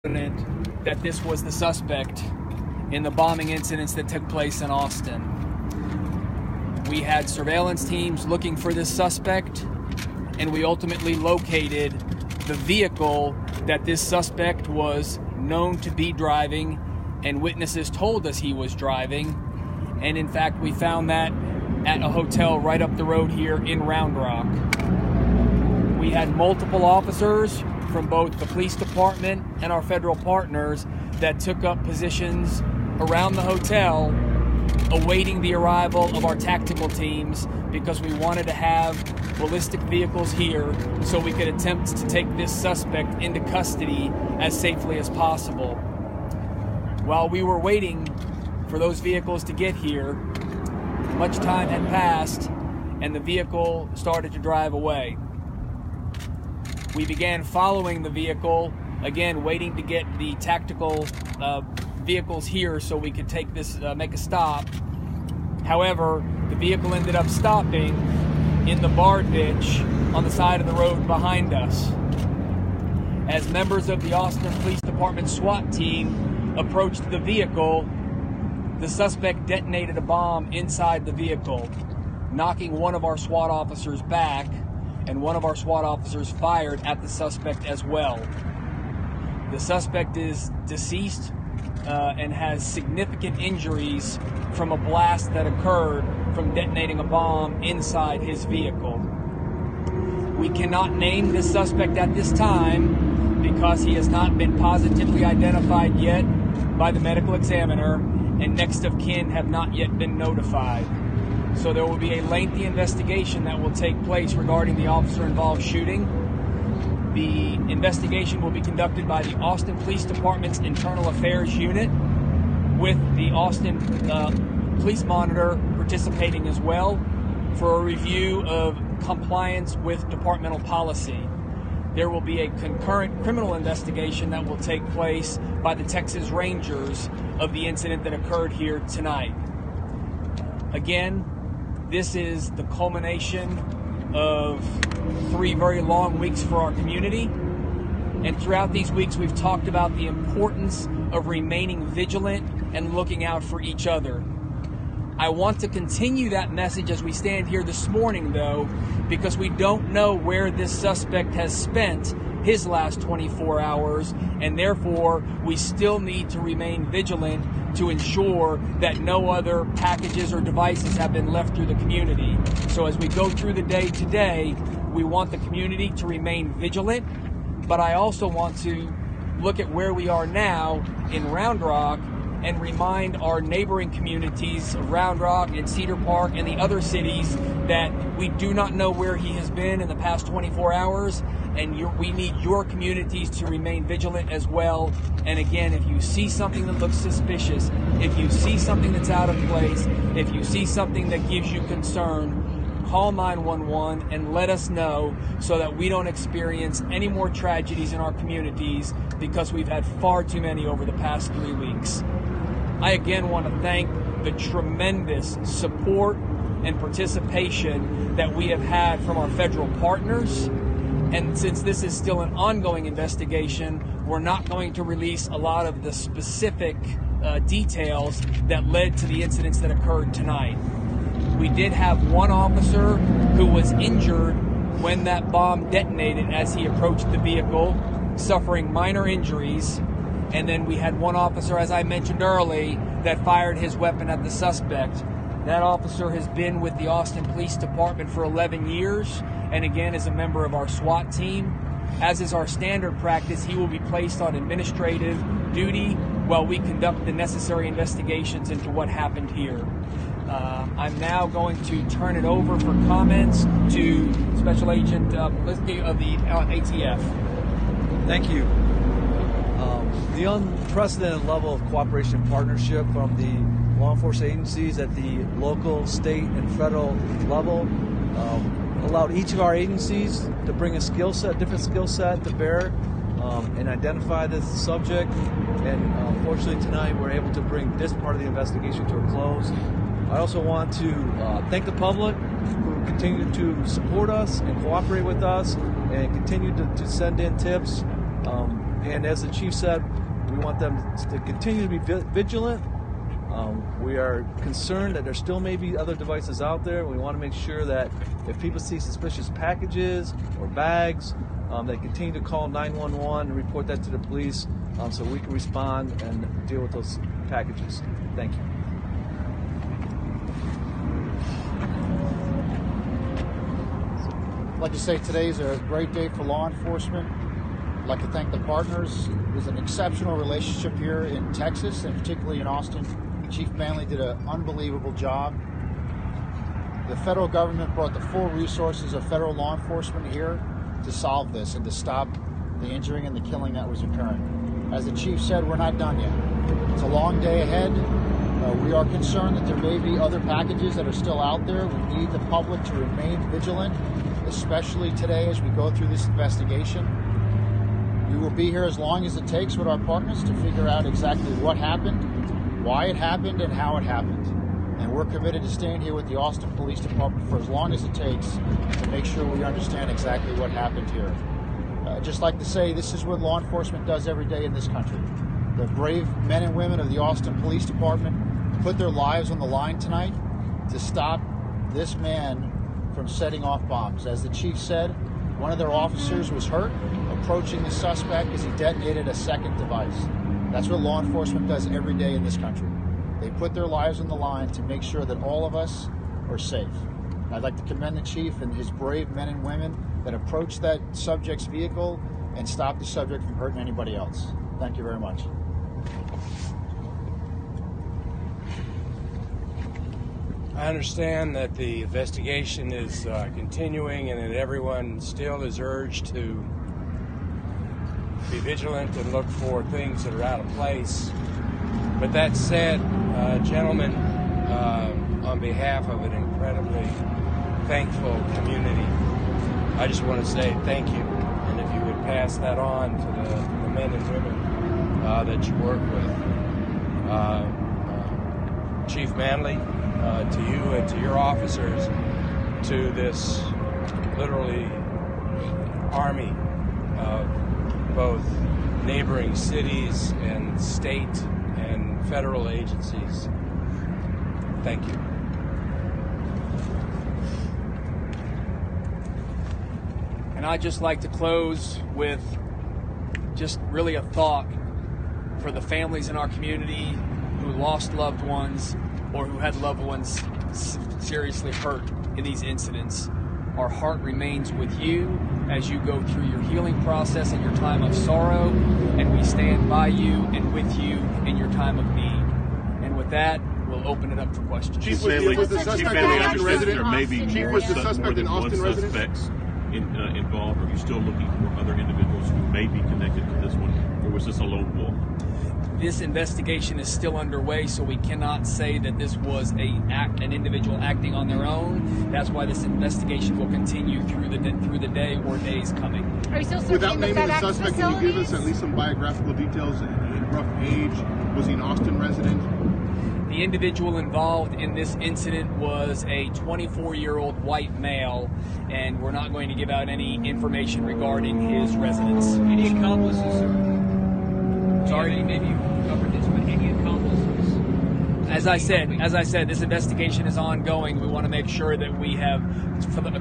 that this was the suspect in the bombing incidents that took place in Austin. We had surveillance teams looking for this suspect, and we ultimately located the vehicle that this suspect was known to be driving, and witnesses told us he was driving. And in fact, we found that at a hotel right up the road here in Round Rock. We had multiple officers from both the police department and our federal partners that took up positions around the hotel awaiting the arrival of our tactical teams, because we wanted to have ballistic vehicles here so we could attempt to take this suspect into custody as safely as possible. While we were waiting for those vehicles to get here, much time had passed and the vehicle started to drive away. We began following the vehicle, again waiting to get the tactical vehicles here so we could make a stop. However, the vehicle ended up stopping in the barred ditch on the side of the road behind us. As members of the Austin Police Department SWAT team approached the vehicle, the suspect detonated a bomb inside the vehicle, knocking one of our SWAT officers back, and one of our SWAT officers fired at the suspect as well. The suspect is deceased and has significant injuries from a blast that occurred from detonating a bomb inside his vehicle. We cannot name this suspect at this time because he has not been positively identified yet by the medical examiner, and next of kin have not yet been notified. So there will be a lengthy investigation that will take place regarding the officer-involved shooting. The investigation will be conducted by the Austin Police Department's Internal Affairs Unit, with the Austin Police Monitor participating as well for a review of compliance with departmental policy. There will be a concurrent criminal investigation that will take place by the Texas Rangers of the incident that occurred here tonight. Again, this is the culmination of 3 very long weeks for our community. And throughout these weeks, we've talked about the importance of remaining vigilant and looking out for each other. I want to continue that message as we stand here this morning, though, because we don't know where this suspect has spent his last 24 hours, and therefore we still need to remain vigilant to ensure that no other packages or devices have been left through the community. So as we go through the day today, we want the community to remain vigilant, but I also want to look at where we are now in Round Rock and remind our neighboring communities of Round Rock and Cedar Park and the other cities that we do not know where he has been in the past 24 hours, and we need your communities to remain vigilant as well. And again, if you see something that looks suspicious, if you see something that's out of place, if you see something that gives you concern, call 911 and let us know so that we don't experience any more tragedies in our communities, because we've had far too many over the past 3 weeks. I again want to thank the tremendous support and participation that we have had from our federal partners. And since this is still an ongoing investigation, we're not going to release a lot of the specific details that led to the incidents that occurred tonight. We did have one officer who was injured when that bomb detonated as he approached the vehicle, suffering minor injuries. And then we had one officer, as I mentioned earlier, that fired his weapon at the suspect. That officer has been with the Austin Police Department for 11 years, and again is a member of our SWAT team. As is our standard practice, he will be placed on administrative duty while we conduct the necessary investigations into what happened here. I'm now going to turn it over for comments to Special Agent Linsky of the ATF. Thank you. The unprecedented level of cooperation and partnership from the law enforcement agencies at the local, state, and federal level allowed each of our agencies to bring a different skill set to bear and identify this subject. And fortunately tonight we're able to bring this part of the investigation to a close. I also want to thank the public who continue to support us and cooperate with us and continue to send in tips. And as the chief said, we want them to continue to be vigilant. We are concerned that there still may be other devices out there. We want to make sure that if people see suspicious packages or bags, they continue to call 911 and report that to the police so we can respond and deal with those packages. Thank you. I'd like to say today's a great day for law enforcement. I'd like to thank the partners. It was an exceptional relationship here in Texas, and particularly in Austin. Chief Manley did an unbelievable job. The federal government brought the full resources of federal law enforcement here to solve this and to stop the injuring and the killing that was occurring. As the chief said, we're not done yet. It's a long day ahead. We are concerned that there may be other packages that are still out there. We need the public to remain vigilant, especially today as we go through this investigation. We will be here as long as it takes with our partners to figure out exactly what happened, why it happened, and how it happened. And we're committed to staying here with the Austin Police Department for as long as it takes to make sure we understand exactly what happened here. Just like to say, this is what law enforcement does every day in this country. The brave men and women of the Austin Police Department put their lives on the line tonight to stop this man from setting off bombs. As the chief said, one of their officers was hurt approaching the suspect as he detonated a second device. That's what law enforcement does every day in this country. They put their lives on the line to make sure that all of us are safe. I'd like to commend the chief and his brave men and women that approached that subject's vehicle and stopped the subject from hurting anybody else. Thank you very much. I understand that the investigation is continuing and that everyone still is urged to be vigilant and look for things that are out of place. But that said, gentlemen, on behalf of an incredibly thankful community, I just want to say thank you. And if you would pass that on to the men and women that you work with. Chief Manley, to you and to your officers, to this literally army of both neighboring cities and state and federal agencies. Thank you. And I'd just like to close with just really a thought for the families in our community who lost loved ones or who had loved ones seriously hurt in these incidents. Our heart remains with you as you go through your healing process and your time of sorrow, and we stand by you and with you in your time of need. And with that, we'll open it up for questions. Chief Manley, was the suspect an Austin resident? There may be more, was the suspect an Austin resident? Suspects involved. Are you still looking for other individuals who may be connected to this one, or was this a lone wolf? This investigation is still underway, so we cannot say that this was an individual acting on their own. That's why this investigation will continue through the day or days coming. Are you still searching Without the naming the FedEx suspect, facilities? can you give us at least some biographical details? Rough age? Was he an Austin resident? The individual involved in this incident was a 24-year-old white male, and we're not going to give out any information regarding his residence. Any accomplices, sir? Sorry, maybe you covered this, but any accomplices? As I said, this investigation is ongoing. We want to make sure that we have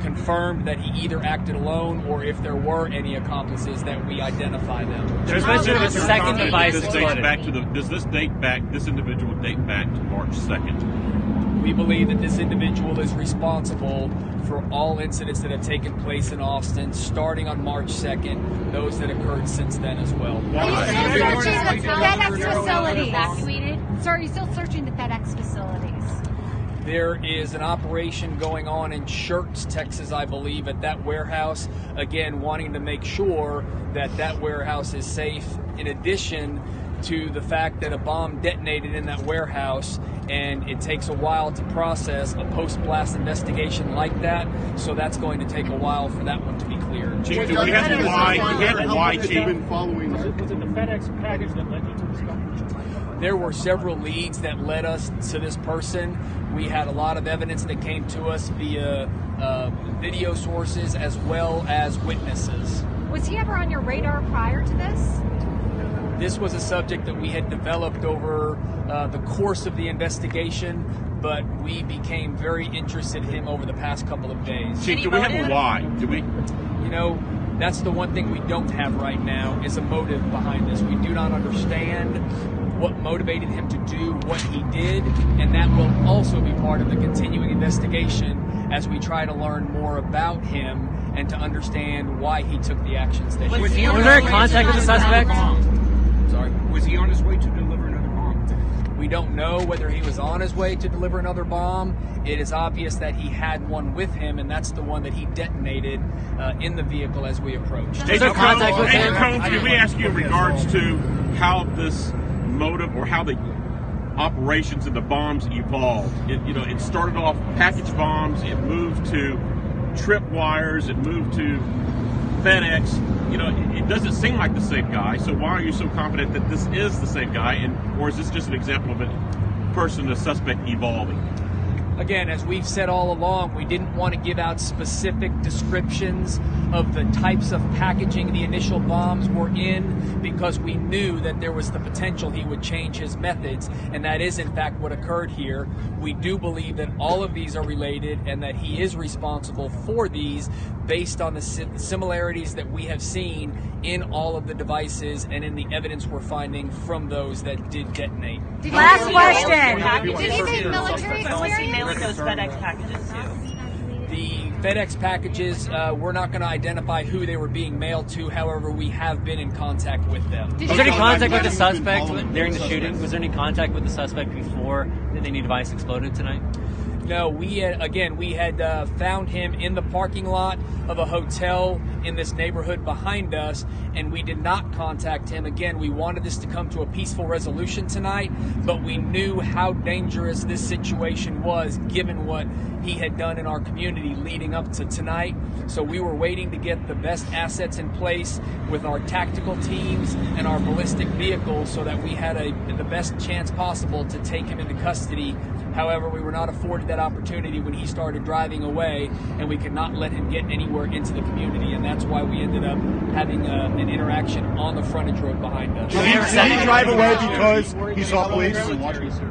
confirmed that he either acted alone, or if there were any accomplices, that we identify them. There's mention of a second device exploded. Does this individual date back to March 2nd? We believe that this individual is responsible for all incidents that have taken place in Austin, starting on March 2nd, those that occurred since then as well. Are you still searching the FedEx facilities? Evacuated? Sir, are you still searching the FedEx facilities? There is an operation going on in Schertz, Texas, I believe, at that warehouse. Again, wanting to make sure that that warehouse is safe, in addition to the fact that a bomb detonated in that warehouse, and it takes a while to process a post-blast investigation like that, so that's going to take a while for that one to be cleared. Chief, do we have why, Chief? Was it the FedEx package that led you to this company? There were several leads that led us to this person. We had a lot of evidence that came to us via video sources as well as witnesses. Was he ever on your radar prior to this? This was a subject that we had developed over the course of the investigation, but we became very interested in him over the past couple of days. Chief, do we have a why? Do we? You know, that's the one thing we don't have right now is a motive behind this. We do not understand what motivated him to do what he did, and that will also be part of the continuing investigation as we try to learn more about him and to understand why he took the actions that he did. Was there contact with the suspect? Sorry? Was he on his way to deliver another bomb? We don't know whether he was on his way to deliver another bomb. It is obvious that he had one with him, and that's the one that he detonated in the vehicle as we approached. Agent Combs, can we ask you in regards to how this motive or how the operations and the bombs evolved? It started off package bombs, it moved to tripwires, it moved to FedEx. It doesn't seem like the same guy. So why are you so confident that this is the same guy, or is this just an example of a suspect evolving? Again, as we've said all along, we didn't want to give out specific descriptions of the types of packaging the initial bombs were in because we knew that there was the potential he would change his methods, and that is in fact what occurred here. We do believe that all of these are related and that he is responsible for these based on the similarities that we have seen in all of the devices and in the evidence we're finding from those that did detonate. Last question. Did he say military experience? Those FedEx packages too. The FedEx packages, we're not going to identify who they were being mailed to. However, we have been in contact with them. Was there any contact with the suspect during the shooting? Was there any contact with the suspect before any device exploded tonight? No, we had found him in the parking lot of a hotel in this neighborhood behind us, and we did not contact him. Again, we wanted this to come to a peaceful resolution tonight, but we knew how dangerous this situation was given what he had done in our community leading up to tonight. So we were waiting to get the best assets in place with our tactical teams and our ballistic vehicles so that we had the best chance possible to take him into custody. However, we were not afforded that opportunity when he started driving away, and we could not let him get anywhere into the community, and that's why we ended up having an interaction on the frontage road behind us. Did he drive away because he saw police?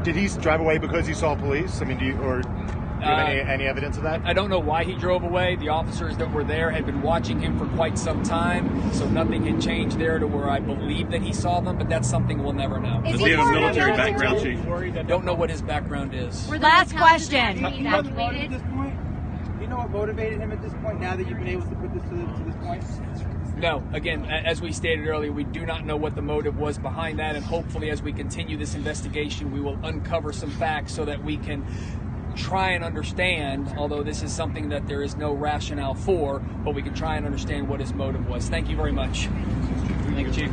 Did he drive away because he saw police? I mean, do you have any evidence of that? I don't know why he drove away. The officers that were there had been watching him for quite some time, so nothing had changed there to where I believe that he saw them, but that's something we'll never know. Does he have a military background, Chief? Don't know what his background is. Last question. Do you know what motivated him at this point, now that you've been able to put this to this point? No, again, as we stated earlier, we do not know what the motive was behind that, and hopefully as we continue this investigation, we will uncover some facts so that we can try and understand, although this is something that there is no rationale for, but we can try and understand what his motive was. Thank you very much. Thank you, Chief.